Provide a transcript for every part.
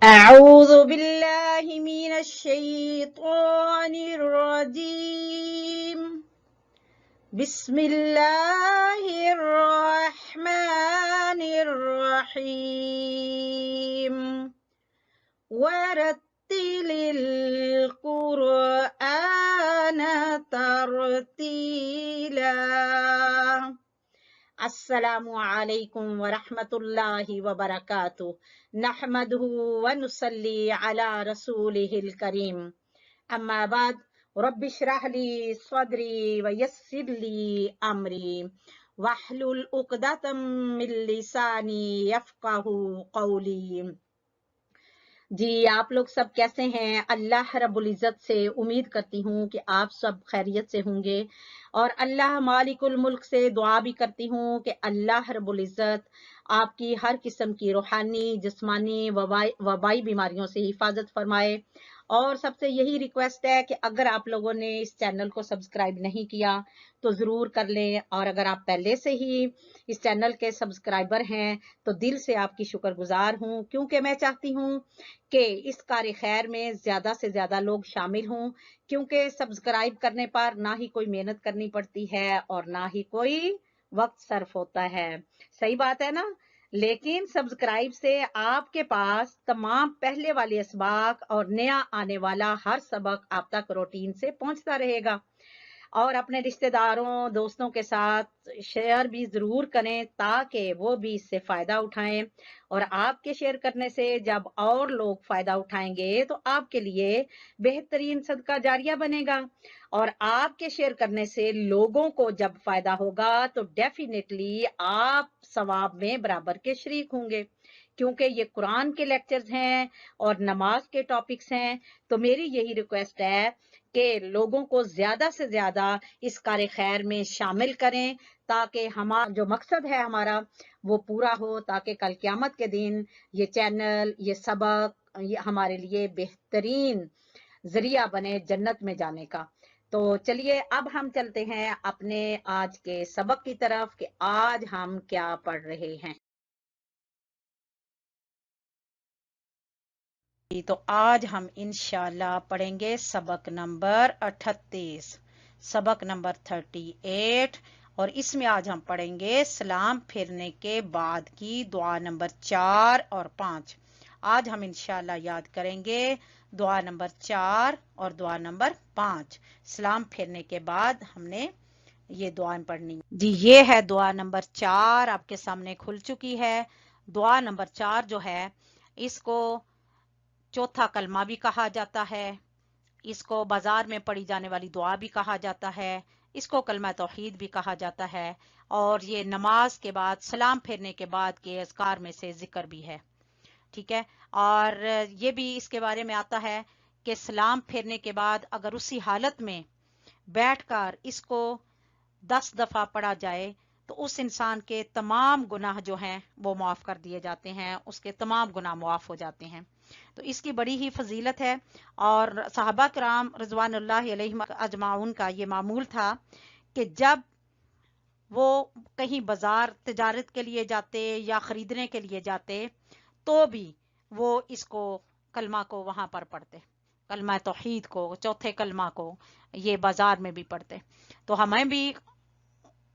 أعوذ بالله من الشيطان الرجيم بسم الله الرحمن الرحيم ورتل القرآن ترتيلا السلام علیکم ورحمۃ اللہ وبرکاتہ نحمدہ ونصلی علی رسولہ الکریم اما بعد رب اشرح لی صدری ویسر لی امری واحلل عقدۃ من لسانی یفقہوا قولی۔ جی آپ لوگ سب کیسے ہیں؟ اللہ رب العزت سے امید کرتی ہوں کہ آپ سب خیریت سے ہوں گے، اور اللہ مالک الملک سے دعا بھی کرتی ہوں کہ اللہ رب العزت آپ کی ہر قسم کی روحانی، جسمانی، وبائی بیماریوں سے حفاظت فرمائے۔ اور سب سے یہی ریکویسٹ ہے کہ اگر آپ لوگوں نے اس چینل کو سبسکرائب نہیں کیا تو ضرور کر لیں، اور اگر آپ پہلے سے ہی اس چینل کے سبسکرائبر ہیں تو دل سے آپ کی شکر گزار ہوں، کیونکہ میں چاہتی ہوں کہ اس کار خیر میں زیادہ سے زیادہ لوگ شامل ہوں، کیونکہ سبسکرائب کرنے پر نہ ہی کوئی محنت کرنی پڑتی ہے اور نہ ہی کوئی وقت صرف ہوتا ہے۔ صحیح بات ہے نا؟ لیکن سبسکرائب سے آپ کے پاس تمام پہلے والے اسباق اور نیا آنے والا ہر سبق آپ تک روٹین سے پہنچتا رہے گا، اور اپنے رشتہ داروں، دوستوں کے ساتھ شیئر بھی ضرور کریں تاکہ وہ بھی اس سے فائدہ اٹھائیں، اور آپ کے شیئر کرنے سے جب اور لوگ فائدہ اٹھائیں گے تو آپ کے لیے بہترین صدقہ جاریہ بنے گا، اور آپ کے شیئر کرنے سے لوگوں کو جب فائدہ ہوگا تو ڈیفینیٹلی آپ ثواب میں برابر کے شریک ہوں گے، کیونکہ یہ قرآن کے لیکچرز ہیں اور نماز کے ٹاپکس ہیں۔ تو میری یہی ریکویسٹ ہے کہ لوگوں کو زیادہ سے زیادہ اس کار خیر میں شامل کریں تاکہ ہمارا جو مقصد ہے ہمارا وہ پورا ہو، تاکہ کل قیامت کے دن یہ چینل، یہ سبق یہ ہمارے لیے بہترین ذریعہ بنے جنت میں جانے کا۔ تو چلیے اب ہم چلتے ہیں اپنے آج کے سبق کی طرف کہ آج ہم کیا پڑھ رہے ہیں۔ تو آج ہم انشاءاللہ پڑھیں گے سبق نمبر 38، سبق نمبر 38، اور اس میں آج ہم پڑھیں گے سلام پھرنے کے بعد کی دعا نمبر 4 اور 5۔ آج ہم انشاءاللہ یاد کریں گے دعا نمبر 4 اور دعا نمبر 5۔ سلام پھرنے کے بعد ہم نے یہ دعائیں پڑھنی جی۔ یہ ہے دعا نمبر 4، آپ کے سامنے کھل چکی ہے۔ دعا نمبر 4 جو ہے اس کو چوتھا کلمہ بھی کہا جاتا ہے، اس کو بازار میں پڑھی جانے والی دعا بھی کہا جاتا ہے، اس کو کلمہ توحید بھی کہا جاتا ہے، اور یہ نماز کے بعد سلام پھیرنے کے بعد کے اذکار میں سے ذکر بھی ہے، ٹھیک ہے۔ اور یہ بھی اس کے بارے میں آتا ہے کہ سلام پھیرنے کے بعد اگر اسی حالت میں بیٹھ کر اس کو 10 دفعہ پڑھا جائے تو اس انسان کے تمام گناہ جو ہیں وہ معاف کر دیے جاتے ہیں، اس کے تمام گناہ معاف ہو جاتے ہیں۔ تو اس کی بڑی ہی فضیلت ہے، اور صحابہ کرام رضوان اللہ علیہم اجمعون کا یہ معمول تھا کہ جب وہ کہیں بازار تجارت کے لیے جاتے یا خریدنے کے لیے جاتے تو بھی وہ اس کو کلمہ کو وہاں پر پڑھتے، کلمہ توحید کو، چوتھے کلمہ کو یہ بازار میں بھی پڑھتے۔ تو ہمیں بھی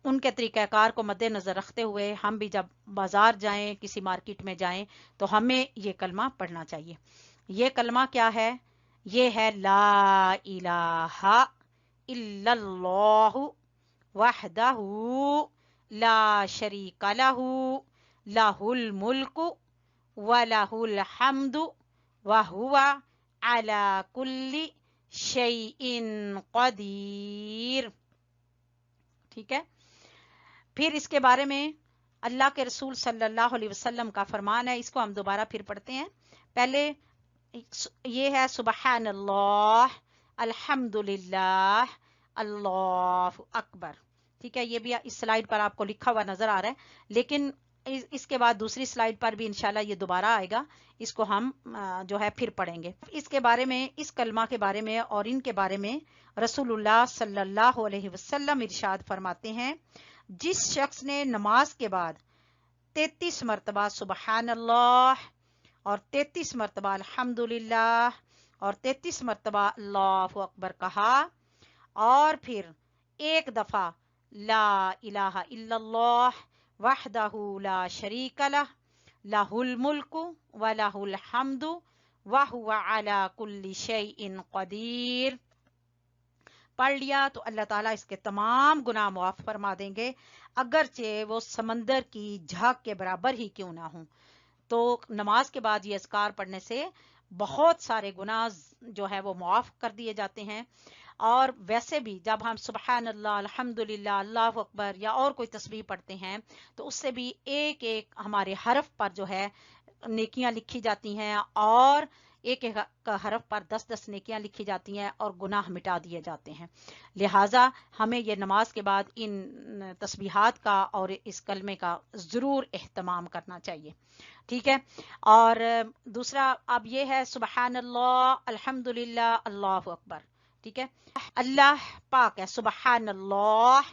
ان کے طریقہ کار کو مد نظر رکھتے ہوئے ہم بھی جب بازار جائیں، کسی مارکیٹ میں جائیں تو ہمیں یہ کلمہ پڑھنا چاہیے۔ یہ کلمہ کیا ہے؟ یہ ہے لا الہ الا اللہ وحدہ لا شریک لہ لہ الملک ولہ الحمد وہو علی کل شیء قدیر، ٹھیک ہے۔ پھر اس کے بارے میں اللہ کے رسول صلی اللہ علیہ وسلم کا فرمان ہے، اس کو ہم دوبارہ پھر پڑھتے ہیں۔ پہلے یہ ہے سبحان اللہ، الحمد للہ، اللہ اکبر، ٹھیک ہے۔ یہ بھی اس سلائیڈ پر آپ کو لکھا ہوا نظر آ رہا ہے، لیکن اس کے بعد دوسری سلائیڈ پر بھی انشاءاللہ یہ دوبارہ آئے گا، اس کو ہم جو ہے پھر پڑھیں گے۔ اس کے بارے میں، اس کلمہ کے بارے میں اور ان کے بارے میں رسول اللہ صلی اللہ علیہ وسلم ارشاد فرماتے ہیں، جس شخص نے نماز کے بعد 33 مرتبہ سبحان اللہ और 33 मरतबा अल्हम्दुलिल्लाह और 33 मरतबा अल्लाहु अकबर कहा, और फिर एक दफा ला इलाहा इल्लल्लाह वहदहू ला शरीका लह लहुल मुल्कु व लहुल हम्दु व हुवा अला कुल्ली शैइन कदीर पढ़ लिया तो अल्लाह ताला इसके तमाम गुनाह मुआफ फरमा देंगे, अगरचे वो समंदर की झाग के बराबर ही क्यों ना हो। तो नमाज के बाद ये अज़कार पढ़ने से बहुत सारे गुनाह जो है वो मुआफ कर दिए जाते हैं। और वैसे भी जब हम सुबहान अल्लाह अल्हम्दुलिल्लाह अल्लाहु अकबर या और कोई तस्बीह पढ़ते हैं तो उससे भी एक एक हमारे हरफ पर जो है नेकियां लिखी जाती हैं, और एक एक हरफ पर 10-10 नेकियां लिखी जाती हैं और गुनाह मिटा दिए जाते हैं। लिहाजा हमें ये नमाज के बाद इन तस्बीहात का और इस कलमे का ज़रूर एहतमाम करना चाहिए। ठीक है। और दूसरा अब ये है सुबहान अल्लाह अल्हम्दुलिल्लाह अल्लाहु अकबर। ठीक है। अल्लाह पाक है, सुबहान अल्लाह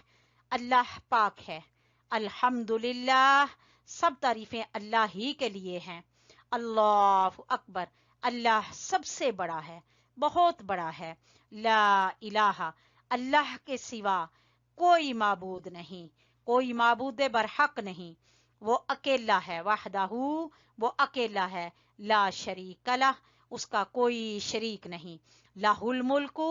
अल्लाह पाक है, अल्हम्दुलिल्लाह सब तारीफें अल्लाह ही के लिए हैं, अल्लाहु अकबर अल्लाह सबसे बड़ा है, बहुत बड़ा है, ला इलाहा अल्लाह के सिवा कोई माबूद नहीं, कोई माबूद बरहक नहीं, वो अकेला है, वहदहू वो अकेला है, ला शरीका लह उसका कोई शरीक नहीं, लाहुल मुल्कु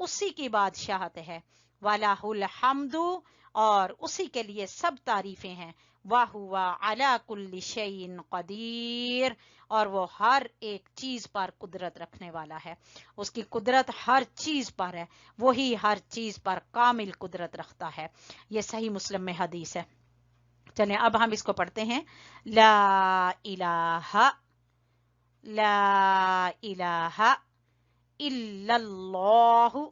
उसी की बादशाहत है, वलाहुल हम्दु और उसी के लिए सब तारीफें हैं, वहुवा अला कुल्ली शैइन कदीर और वो हर एक चीज पर कुदरत रखने वाला है, उसकी कुदरत हर चीज पर है, वही हर चीज पर कामिल कुदरत रखता है। ये सही मुस्लिम में हदीस है। चलें अब हम इसको पढ़ते हैं। ला इलाहा इल्लल्लाहु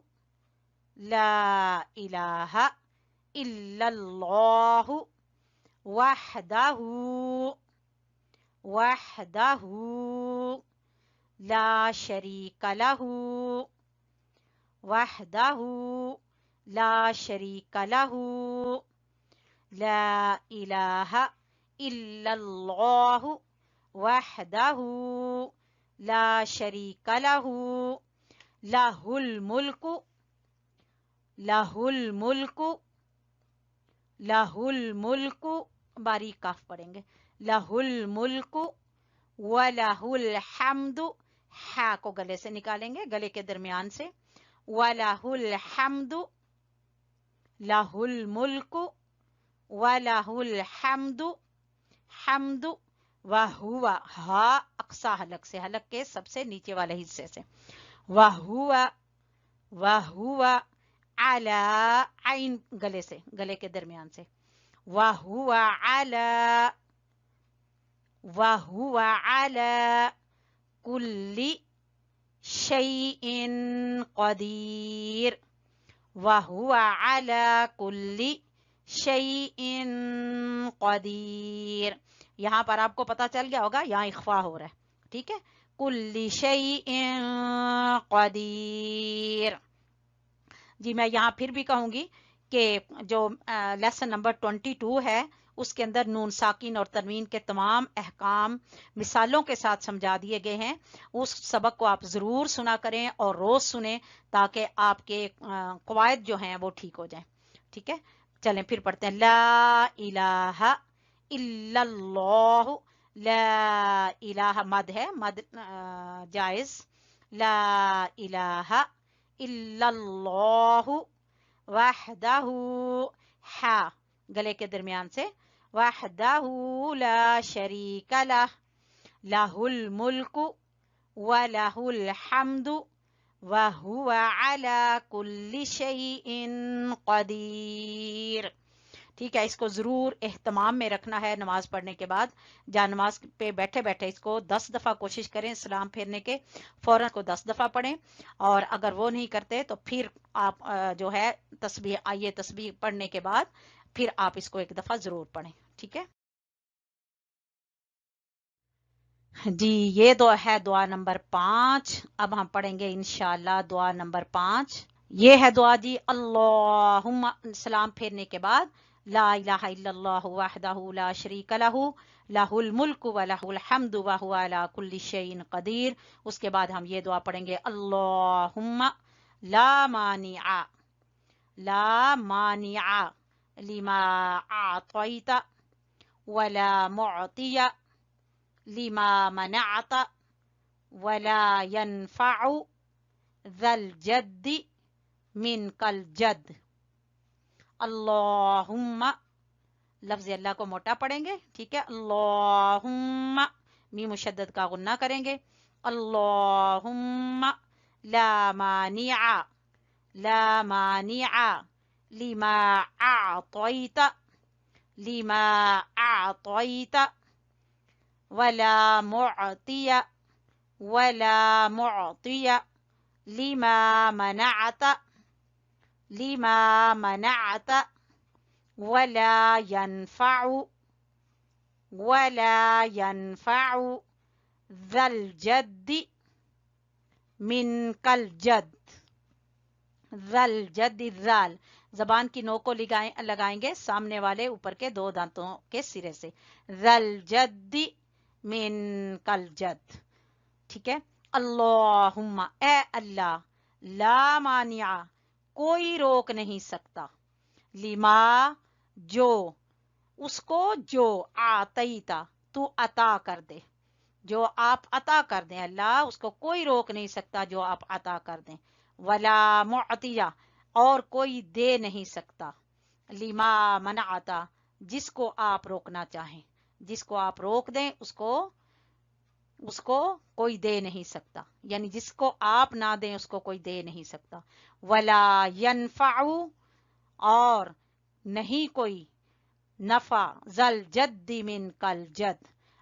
ला इलाहा इल्लल्लाहु वहदहू ला शरीका लहू वहदहू ला शरीका लहू ला इलाहा इल्लल्लाहु वहदहू ला शरीका लहू लहुल मुल्कु बारीक काफ पढ़ेंगे, लहुल मुल्कु व लहुल हम्दु, हा को गले से निकालेंगे, गले के दरमियान से, व लहुल हम्दु लहुल मुल्कु व लहुल हम्दु हम्दु व हुवा हा अक्सा हलक से, हलक के सबसे नीचे वाले हिस्से से, व हुवा अला आइन गले से, गले के दरमियान से, वहुवा अला कुल्ली शैइन कदीर, वहुवा अला कुल्ली शैइन कदीर। यहां पर आपको पता चल गया होगा यहां इख्फा हो रहा है। ठीक है, कुल्ली शैइन कदीर। जी मैं यहाँ फिर भी कहूंगी कि जो लेसन नंबर 22 है उसके अंदर नून साकिन और तनवीन के तमाम अहकाम मिसालों के साथ समझा दिए गए हैं। उस सबक को आप जरूर सुना करें और रोज सुने ताकि आपके कवायद जो हैं वो ठीक हो जाएं। ठीक है, चलें फिर पढ़ते हैं। ला इलाहा इल्लल्लाहु, ला इलाहा मद है, मद जायज, ला इलाहा इल्लल्लाहु वहदहू हा गले के दरमियान से, वहदहू ला शरीका लह लहुल मुल्कु व लहुल हम्दु व हुवा अला कुल्ली शैइन कदीर। ठीक है, इसको जरूर एहतमाम में रखना है नमाज पढ़ने के बाद। जहाँ नमाज पे बैठे बैठे इसको 10 दफा कोशिश करें सलाम फेरने के, फौरन को 10 दफा पढ़ें, और अगर वो नहीं करते तो फिर आप जो है तस्बीह आइए तस्बीह पढ़ने के बाद फिर आप इसको एक दफा जरूर पढ़ें। ठीक है जी, ये दुआ है दुआ नंबर 5। अब हम पढ़ेंगे इंशाअल्लाह दुआ नंबर 5। ये है दुआ जी, अल्लाहुम्मा, सलाम फेरने के बाद, ला इलाहा इल्लल्लाहु वहदहू ला शरीका लहू लहुल मुल्क व लहुल हम्द व हुवा अला कुल्ली शैइन कदीर। उसके बाद हम ये दुआ पढ़ेंगे, अल्लाहुम्मा ला मानिआ लिमा आतैता वला मुअतिया लिमा मनअता वला यनफअु ज़ल जद्दी मिनकल जद। अल्लाहुम्मा, लफ्ज़ अल्लाह को मोटा पढ़ेंगे, ठीक है। अल्लाहुम्मा, मीम मुशद्दद का गुन्ना करेंगे। अल्लाहुम्मा ला मानिआ लिमा आतैता वला मुअतिया लिमा मनअता वला यनफअु ज़ल जद्दी मिनकल जद। ज़ल जद्दी, ज़ाल जबान की नोक को लगाएंगे सामने वाले ऊपर के दो दांतों के सिरे से। ज़ल जद्दी मिनकल जद, ठीक है। अल्लाहुम्मा, ए अल्लाह, ला मानिया, कोई रोक नहीं सकता, लिमा, जो, उसको जो, आतईता, तू अता कर दे, जो आप अता कर दें अल्लाह, उसको कोई रोक नहीं सकता जो आप अता कर दें। वला मुअतिया, और कोई दे नहीं सकता, लिमा मनअता, जिसको आप रोकना चाहें, जिसको आप रोक दें उसको कोई दे नहीं सकता, यानी जिसको आप ना दें उसको कोई दे नहीं सकता। वला यनफअु, और नहीं कोई नफा, ज़ल जद्दी मिनकल जद,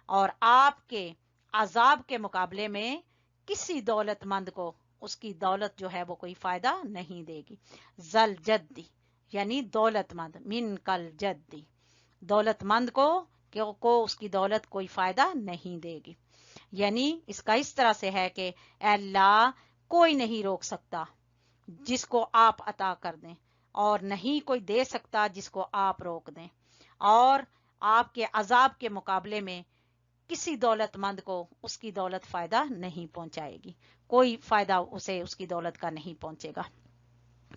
और आपके अजाब के मुकाबले में किसी दौलतमंद को उसकी दौलत जो है वो कोई फायदा नहीं देगी। ज़ल जद्दी यानी दौलतमंद, मिनकल जद्दी, दौलतमंद को उसकी दौलत कोई फायदा नहीं देगी। यानी इसका इस तरह से है कि अल्लाह, कोई नहीं रोक सकता जिसको आप अता कर दें, और नहीं कोई दे सकता जिसको आप रोक दें, और आपके अजाब के मुकाबले में किसी दौलतमंद को उसकी दौलत फायदा नहीं पहुंचाएगी, कोई फायदा उसे उसकी दौलत का नहीं पहुंचेगा,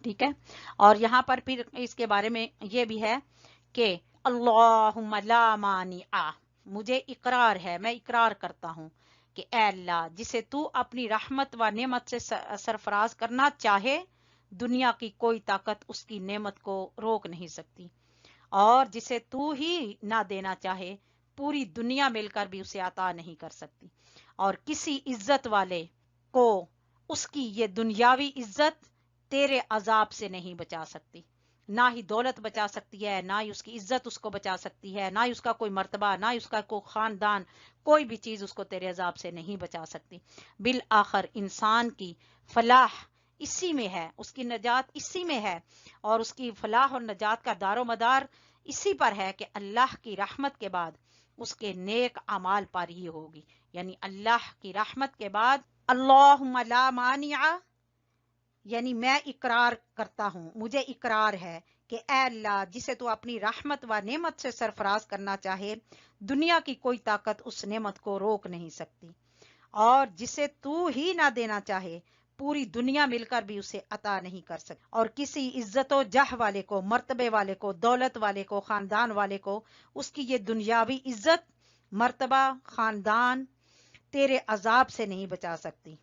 ठीक है। और यहाँ पर फिर इसके बारे में ये भी है कि अल्लाहुम्मा ला मानिआ, मुझे इकरार है, मैं इकरार करता हूँ कि ऐ अल्लाह, जिसे तू अपनी रहमत व नेमत से सरफराज करना चाहे, दुनिया की कोई ताकत उसकी नेमत को रोक नहीं सकती, और जिसे तू ही ना देना चाहे, पूरी दुनिया मिलकर भी उसे अता नहीं कर सकती, और किसी इज्जत वाले को उसकी ये दुनियावी इज्जत तेरे अजाब से नहीं बचा सकती, ना ही दौलत बचा सकती है, ना ही उसकी इज्जत उसको बचा सकती है, ना ही उसका कोई मर्तबा, ना ही उसका कोई खानदान, कोई भी चीज उसको तेरे अजाब से नहीं बचा सकती। बिल आखिर इंसान की फलाह इसी में है, उसकी नजात इसी में है, और उसकी फलाह और नजात का दारो मदार इसी पर है कि अल्लाह की रहमत के बाद उसके नेक अमाल पर ही होगी। यानी अल्लाह की रहमत के बाद अल्लाहुम्मा ला मानिआ, यानी मैं इकरार करता हूँ, मुझे इकरार है कि ऐ अल्लाह, जिसे तू अपनी रहमत व नेमत से सरफराज करना चाहे, दुनिया की कोई ताकत उस नेमत को रोक नहीं सकती, और जिसे तू ही ना देना चाहे, पूरी दुनिया मिलकर भी उसे अता नहीं कर सकती, और किसी इज्जतो जह वाले को, मर्तबे वाले को, दौलत वाले को, खानदान वाले को उसकी ये दुनियावी इज्जत, मर्तबा, खानदान तेरे अजाब से नहीं बचा सकती।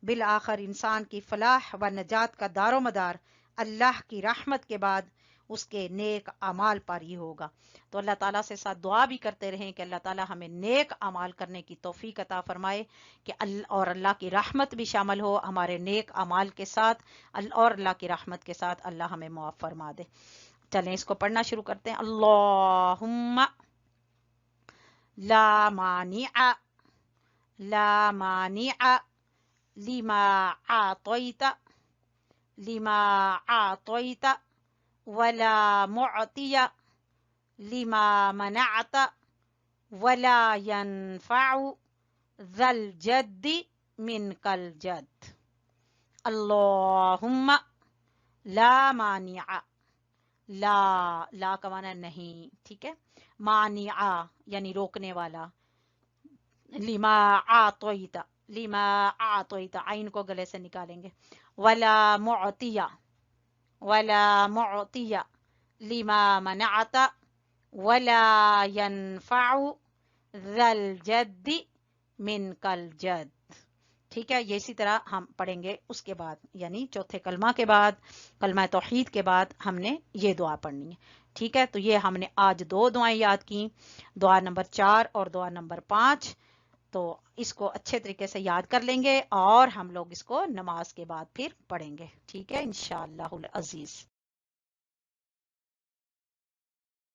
बिल आखिर इंसान की फलाह व नजात का दारो मदार अल्लाह की रहमत के बाद उसके नेक अमाल पर ही होगा। तो अल्लाह ताला से साथ दुआ भी करते रहें कि अल्लाह ताला हमें नेक अमाल करने की तौफीक अता फरमाए, कि और अल्लाह की रहमत भी शामिल हो हमारे नेक अमाल के साथ, और अल्लाह की रहमत के साथ अल्लाह हमें मुआफ फरमा दे। चलें इसको पढ़ना शुरू करते हैं। अल्लाहुम्मा ला मानिआ लिमा आतैता वला मुअतिया लिमा मनअता वला यनफअु ज़ल जद्दी मिनकल जद। अल्लाहुम्मा ला मानिआ, لا کا معنی نہیں، ٹھیک ہے. مانعا یعنی روکنے والا. لما اعطیت، لما اعطیت، عین کو گلے سے نکالیں گے. ولا معطیہ، ولا معطیہ لما منعت، ولا ينفع ذا الجد منک الجد. ٹھیک ہے، یہ اسی طرح ہم پڑھیں گے اس کے بعد، یعنی چوتھے کلمہ کے بعد، کلمہ توحید کے بعد ہم نے یہ دعا پڑھنی ہے. ٹھیک ہے، تو یہ ہم نے آج 2 دعائیں یاد کی، دعا نمبر 4 اور دعا نمبر 5. تو اس کو اچھے طریقے سے یاد کر لیں گے اور ہم لوگ اس کو نماز کے بعد پھر پڑھیں گے. ٹھیک ہے انشاءاللہ العزیز.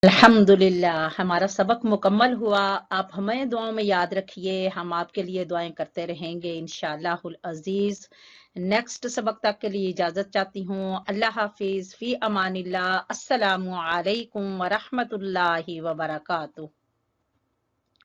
الحمدللہ ہمارا سبق مکمل ہوا. آپ ہمیں دعاؤں میں یاد رکھیے، ہم آپ کے لیے دعائیں کرتے رہیں گے انشاءاللہ العزیز. نیکسٹ سبق تک کے لیے اجازت چاہتی ہوں. اللہ حافظ، فی امان اللہ. السلام علیکم ورحمۃ اللہ وبرکاتہ.